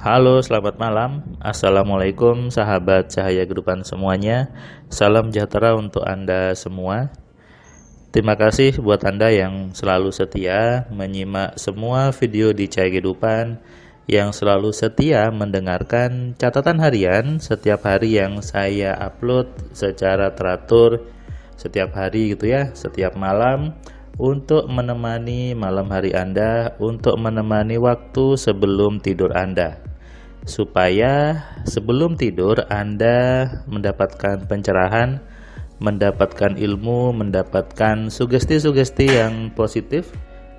Halo, selamat malam. Assalamualaikum sahabat cahaya kehidupan semuanya. Salam sejahtera untuk Anda semua. Terima kasih buat Anda yang selalu setia menyimak semua video di Cahaya Kehidupan, yang selalu setia mendengarkan catatan harian setiap hari yang saya upload secara teratur setiap hari gitu ya, setiap malam, untuk menemani malam hari Anda, untuk menemani waktu sebelum tidur Anda, supaya sebelum tidur Anda mendapatkan pencerahan, mendapatkan ilmu, mendapatkan sugesti-sugesti yang positif,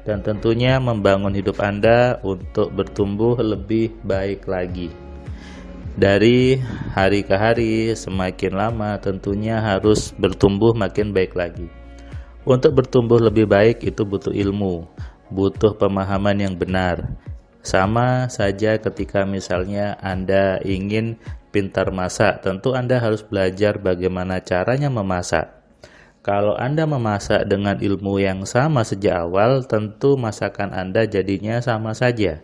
dan tentunya membangun hidup Anda untuk bertumbuh lebih baik lagi. Dari hari ke hari, semakin lama tentunya harus bertumbuh makin baik lagi. Untuk bertumbuh lebih baik itu butuh ilmu, butuh pemahaman yang benar. Sama saja ketika misalnya Anda ingin pintar masak, tentu Anda harus belajar bagaimana caranya memasak. Kalau Anda memasak dengan ilmu yang sama sejak awal, tentu masakan Anda jadinya sama saja.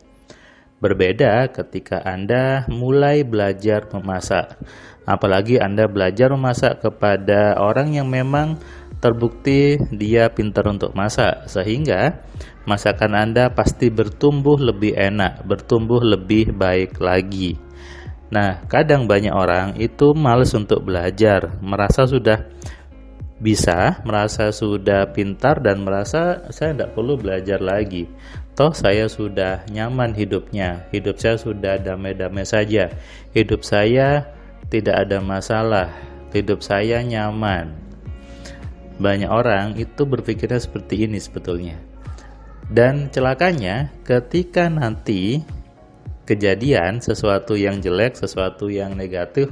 Berbeda ketika Anda mulai belajar memasak, apalagi Anda belajar memasak kepada orang yang memang terbukti dia pintar untuk masak, sehingga masakan Anda pasti bertumbuh lebih enak, bertumbuh lebih baik lagi. Nah, kadang banyak orang itu malas untuk belajar, merasa sudah bisa, merasa sudah pintar, dan merasa saya tidak perlu belajar lagi. Toh saya sudah nyaman hidupnya, hidup saya sudah damai-damai saja, hidup saya tidak ada masalah, hidup saya nyaman. Banyak orang itu berpikirnya seperti ini sebetulnya. Dan celakanya ketika nanti kejadian sesuatu yang jelek, sesuatu yang negatif,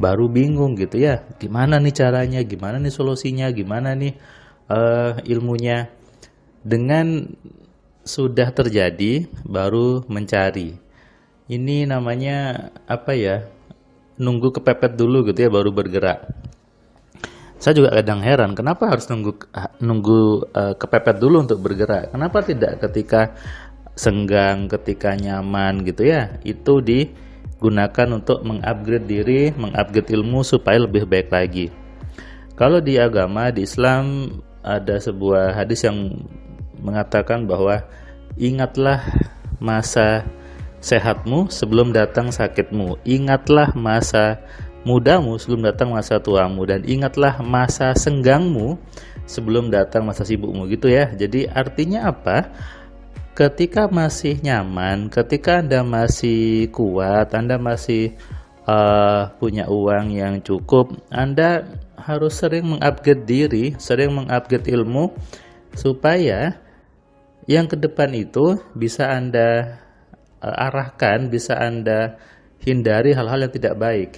baru bingung gitu ya, gimana nih caranya, gimana nih solusinya, gimana nih ilmunya. Dengan sudah terjadi baru mencari. Ini namanya apa ya, nunggu kepepet dulu gitu ya baru bergerak. Saya juga kadang heran kenapa harus nunggu kepepet dulu untuk bergerak. Kenapa tidak ketika senggang, ketika nyaman gitu ya, itu digunakan untuk mengupgrade diri, mengupgrade ilmu supaya lebih baik lagi. Kalau di agama, di Islam, ada sebuah hadis yang mengatakan bahwa ingatlah masa sehatmu sebelum datang sakitmu, ingatlah masa mudamu sebelum datang masa tuamu, dan ingatlah masa senggangmu sebelum datang masa sibukmu, gitu ya. Jadi artinya apa? Ketika masih nyaman, ketika Anda masih kuat, Anda masih punya uang yang cukup, Anda harus sering mengupgrade diri, sering mengupgrade ilmu, supaya yang ke depan itu bisa Anda arahkan, bisa Anda hindari hal-hal yang tidak baik.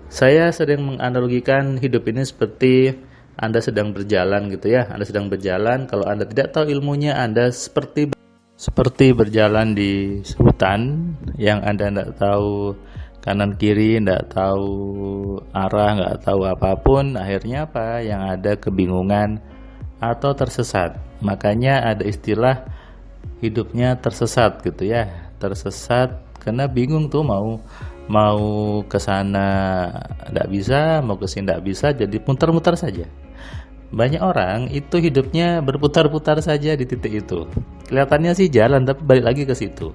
Saya sering menganalogikan hidup ini seperti Anda sedang berjalan gitu ya. Anda sedang berjalan, kalau Anda tidak tahu ilmunya, Anda seperti berjalan di hutan yang Anda tidak tahu kanan kiri, tidak tahu arah, nggak tahu apapun. Akhirnya apa? Yang ada kebingungan atau tersesat. Makanya ada istilah hidupnya tersesat gitu ya. Tersesat karena bingung tuh mau ke sana tidak bisa, mau ke sini tidak bisa, jadi muter-muter saja. Banyak orang itu hidupnya berputar-putar saja di titik itu. Kelihatannya sih jalan, tapi balik lagi ke situ.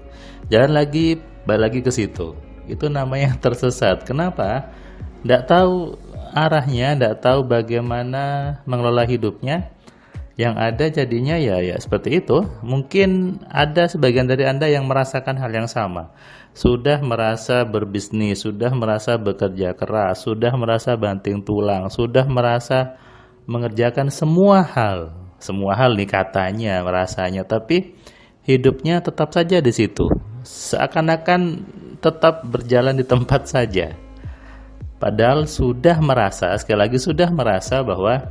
Jalan lagi, balik lagi ke situ. Itu namanya tersesat. Kenapa? Tidak tahu arahnya, tidak tahu bagaimana mengelola hidupnya. Yang ada jadinya ya seperti itu. Mungkin ada sebagian dari Anda yang merasakan hal yang sama. Sudah merasa berbisnis, sudah merasa bekerja keras, sudah merasa banting tulang, sudah merasa mengerjakan semua hal nih katanya, merasanya, tapi hidupnya tetap saja di situ. Seakan-akan tetap berjalan di tempat saja. Padahal sudah merasa, sekali lagi sudah merasa bahwa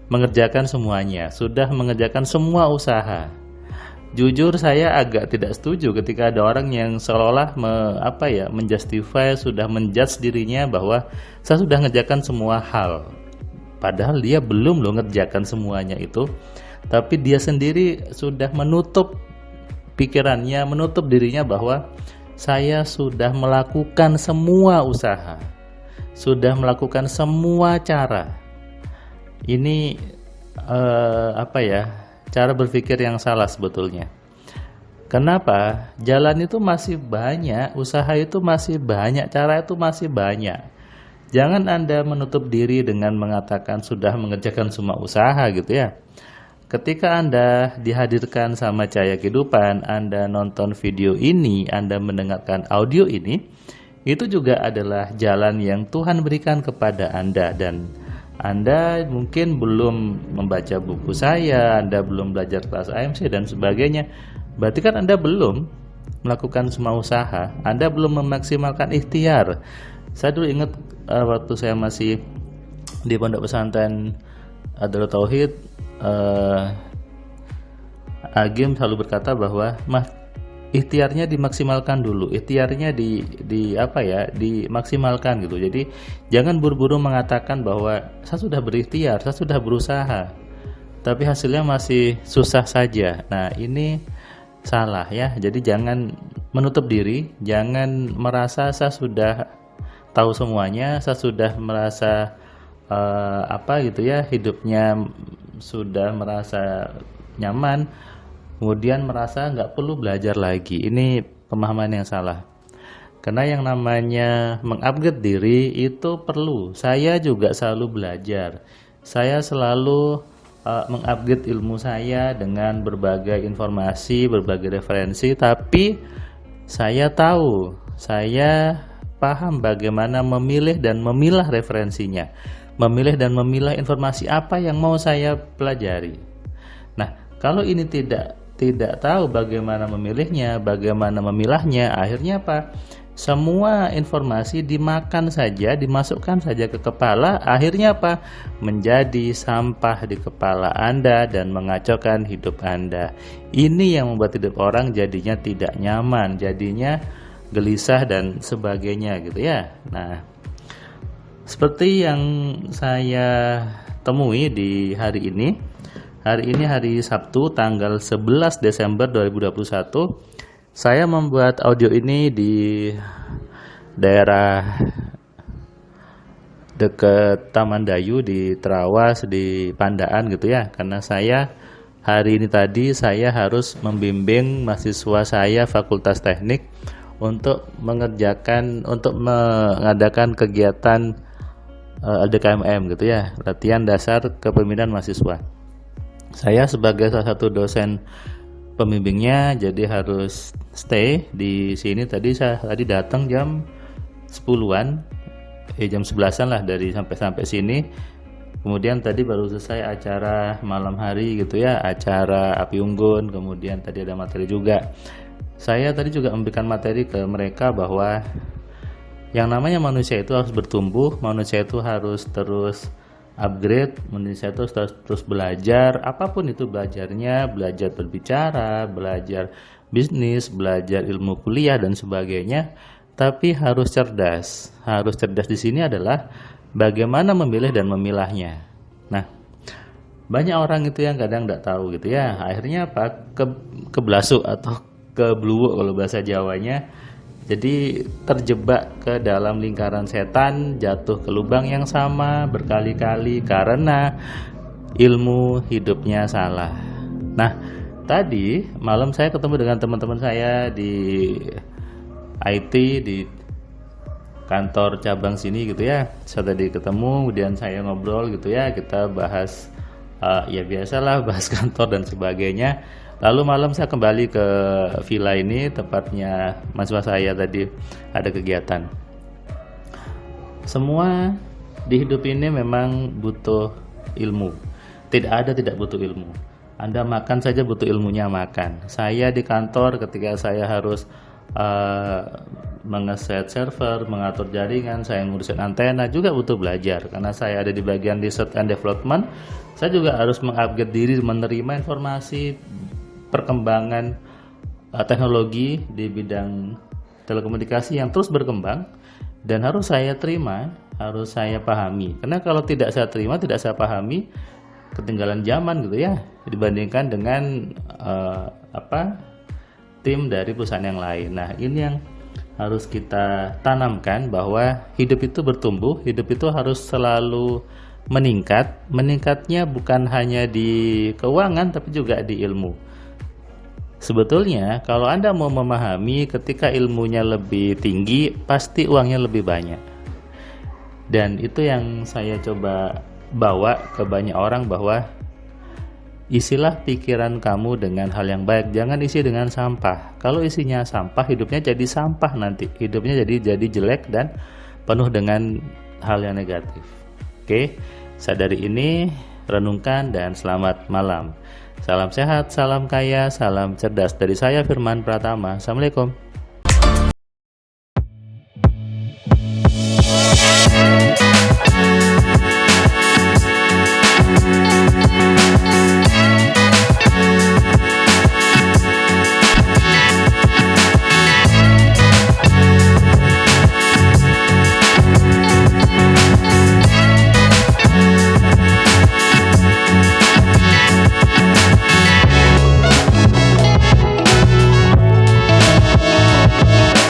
mengerjakan semuanya, sudah mengerjakan semua usaha. Jujur saya agak tidak setuju ketika ada orang yang seolah-olah menjustify, sudah menjudge dirinya bahwa saya sudah mengerjakan semua hal. Padahal dia belum ngerjakan semuanya itu, tapi dia sendiri sudah menutup pikirannya, menutup dirinya bahwa saya sudah melakukan semua usaha, sudah melakukan semua cara. Ini cara berpikir yang salah sebetulnya. Kenapa? Jalan itu masih banyak, usaha itu masih banyak, cara itu masih banyak. Jangan Anda menutup diri dengan mengatakan sudah mengerjakan semua usaha gitu ya. Ketika Anda dihadirkan sama Cahaya Kehidupan, Anda nonton video ini, Anda mendengarkan audio ini, itu juga adalah jalan yang Tuhan berikan kepada Anda. Dan Anda mungkin belum membaca buku saya, Anda belum belajar kelas AMC dan sebagainya. Berarti kan Anda belum melakukan semua usaha, Anda belum memaksimalkan ikhtiar. Saya dulu ingat waktu saya masih di pondok pesantren Darut Tauhid, Agim selalu berkata bahwa ikhtiarnya dimaksimalkan dulu, ikhtiarnya dimaksimalkan gitu. Jadi jangan buru-buru mengatakan bahwa saya sudah berikhtiar, saya sudah berusaha, tapi hasilnya masih susah saja. Nah, ini salah ya. Jadi jangan menutup diri, jangan merasa saya sudah tahu semuanya, saya sudah merasa hidupnya sudah merasa nyaman, kemudian merasa nggak perlu belajar lagi. Ini pemahaman yang salah. Karena yang namanya mengupgrade diri itu perlu. Saya juga selalu belajar. Saya selalu mengupgrade ilmu saya dengan berbagai informasi, berbagai referensi, tapi saya tahu, saya paham bagaimana memilih dan memilah referensinya, memilih dan memilah informasi apa yang mau saya pelajari. Nah, kalau ini tidak tahu bagaimana memilihnya, bagaimana memilahnya, akhirnya apa? Semua informasi dimakan saja, dimasukkan saja ke kepala, akhirnya apa? Menjadi sampah di kepala Anda dan mengacaukan hidup Anda. Ini yang membuat hidup orang jadinya tidak nyaman, jadinya gelisah dan sebagainya gitu ya. Nah, seperti yang saya temui di hari ini. Hari ini hari Sabtu tanggal 11 Desember 2021. Saya membuat audio ini di daerah dekat Taman Dayu di Terawas di Pandaan gitu ya. Karena saya hari ini tadi saya harus membimbing mahasiswa saya Fakultas Teknik untuk mengadakan kegiatan LDKMM gitu ya, latihan dasar kepemimpinan mahasiswa. Saya sebagai salah satu dosen pembimbingnya, jadi harus stay di sini. Saya datang jam 10-an, jam 11-an lah dari sampai sini. Kemudian tadi baru selesai acara malam hari gitu ya, acara api unggun. Kemudian tadi ada materi juga. Saya tadi juga memberikan materi ke mereka bahwa yang namanya manusia itu harus bertumbuh, manusia itu harus terus upgrade, manusia itu harus terus belajar, apapun itu belajarnya, belajar berbicara, belajar bisnis, belajar ilmu kuliah dan sebagainya, tapi harus cerdas. Harus cerdas di sini adalah bagaimana memilih dan memilahnya. Nah, banyak orang itu yang kadang tidak tahu gitu ya, akhirnya apa? Keblasuk atau kebluwuk kalau bahasa Jawanya. Jadi terjebak ke dalam lingkaran setan, jatuh ke lubang yang sama berkali-kali karena ilmu hidupnya salah. Nah, tadi malam saya ketemu dengan teman-teman saya di IT di kantor cabang sini gitu ya. Saya tadi ketemu, kemudian saya ngobrol gitu ya, kita bahas ya biasalah bahas kantor dan sebagainya. Lalu malam saya kembali ke villa ini, tempatnya mahasiswa saya tadi ada kegiatan. Semua di hidup ini memang butuh ilmu. Tidak butuh ilmu. Anda makan saja butuh ilmunya makan. Saya di kantor ketika saya harus mengeset server, mengatur jaringan, saya ngurusin antena juga butuh belajar. Karena saya ada di bagian research and development, saya juga harus mengupgrade diri, menerima informasi perkembangan teknologi di bidang telekomunikasi yang terus berkembang dan harus saya terima, harus saya pahami. Karena kalau tidak saya terima, tidak saya pahami, ketinggalan zaman gitu ya, dibandingkan dengan tim dari perusahaan yang lain. Nah, ini yang harus kita tanamkan, bahwa hidup itu bertumbuh, hidup itu harus selalu meningkat. Meningkatnya bukan hanya di keuangan tapi juga di ilmu. Sebetulnya kalau Anda mau memahami, ketika ilmunya lebih tinggi pasti uangnya lebih banyak. Dan itu yang saya coba bawa ke banyak orang, bahwa isilah pikiran kamu dengan hal yang baik, jangan isi dengan sampah. Kalau isinya sampah, hidupnya jadi sampah nanti. Hidupnya jadi jelek dan penuh dengan hal yang negatif. Oke, sadari ini, renungkan, dan selamat malam. Salam sehat, salam kaya, salam cerdas. Dari saya Firman Pratama. Assalamualaikum.